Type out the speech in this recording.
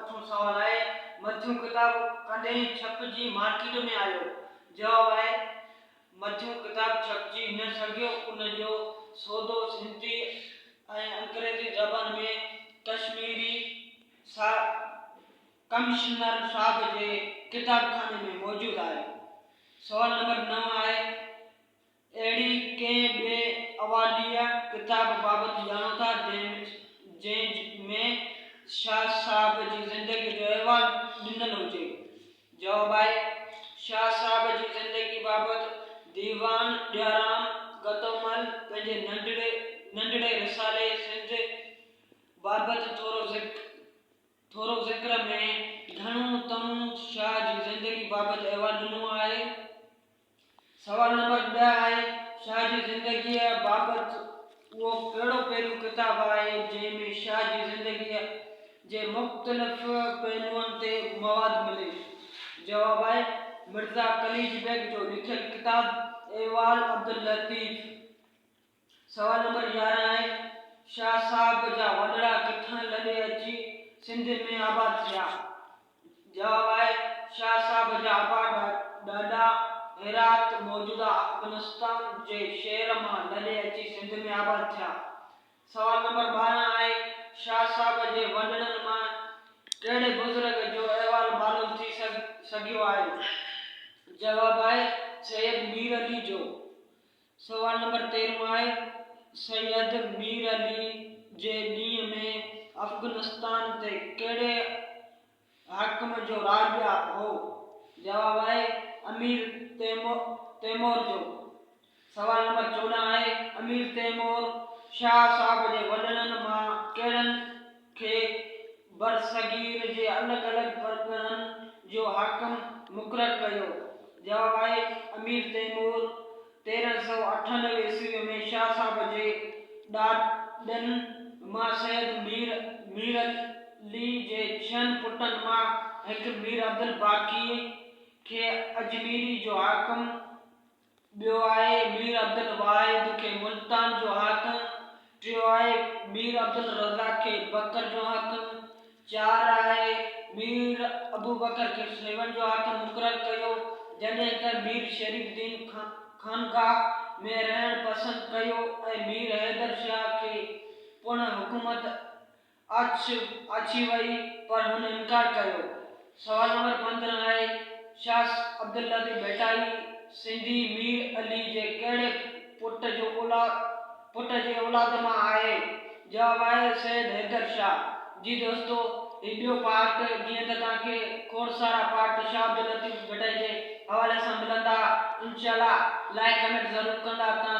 अठों सवाल है मध्यम किताब कॾहिं छपजी मार्केट में आयो। जवाब है मध्यम किताब छपजी न सघियो। उन जो सौदो सिंधी ऐं अंग्रेजी ज़बान में कश्मीरी कमिश्नर साहब जे किताबखाने में मौजूद है। सवाल नंबर 9 है अड़ी कंहिं ॿिए अवालिया किताब बाबति ॼाणो था जंहिं शाह साहब जी ज़िंदगी जो अहवालु ॾिनल हुजे। जवाब है शाह साहब जी ज़िंदगी बाबति दीवान ॾियाराम गतौमल पंहिंजे नंढड़े रिसाले सिंध बाबति थोरो ज़िक्र में घणो तणु शाह जी ज़िंदगी बाबति अहवालु ॾिनो आहे। सवाल नंबर 10 है शाह जी ज़िंदगी बाबति वो कहिड़ो पहिरियों किताब है जंहिंमें शाह जी ज़िंदगी जे मुख़्तलिफ़ पहलुअनि ते मवाद मिले। जवाब है मिर्ज़ा कलीज बेग जो लिखियल किताब अहवाल अब्दुल लतीफ़। सवाल नंबर 11 है शाह साहब जा वॾड़ा किथां लॾे अची सिंध में आबाद थिया। जवाब है शाह साहब जा आबाद ॾाढा हेरात मौजूदा अफगानिस्तान जे शहर मां लॾे अची सिंध में आबाद थिया। सवाल नंबर 12 है शाह साहब जे वॾड़नि मां कहिड़े बुज़ुर्ग जो अहवालु मालूम थी सघियो आहे। जवाब है सैयद मीर अली जो। सवाल नंबर 13 है सैयद मीर अली जे ॾींहं में अफगानिस्तान ते कहिड़े हाकिम जो राज हो। जवाब है अमीर तैमूर जो। सवाल नंबर 14 है अमीर तैमूर शाह साहब जे वॾड़नि मां कहिड़नि खे बरसगीर जे अलॻि अलॻि परगि॒णनि जो हाकिम मुक़ररु कयो। जवाब है अमीर तैमूर 1398 ईस्वी में शाह साहब जे ॾाॾनि मां सैयद मीर अली जे 6 पुटनि मां हिकु मीर अब्दुल बाक़ी खे अजमीरी जो हाकिम, ॿियो आहे मीर अब्दुल वाहिद खे मुल्तान जो हाकिम, टियों आहे मीर अब्दुल रज़ा खे बकर जो हाकिम, 4 आहे मीर अबू बकर खे सेवन जो हाकिम मुक़ररु कयो। जॾहिं त मीर शरीफुद्दीन खानगाह में रहणु पसंदि कयो ऐं मीर हैदर शाह खे पुण हुकूमत आछी वई पर हुन इनकार कयो। सवाल नंबर 15 है शाह अब्दुल लतीफ़ भट्टाई सिंधी मीर अली जे कहिड़े पुट जे औलाद मां आहे। जवाब है सैयद हैदर शाह। जी दोस्तों वीडियो पार्ट जीअं त तव्हांखे खोड़ सारा पार्ट शाह अब्दुल लतीफ़ भट्टाई जे हवाले सां मिलंदा इंशाअल्लाह लाइक कमेंट ज़रूर कंदा। तव्हां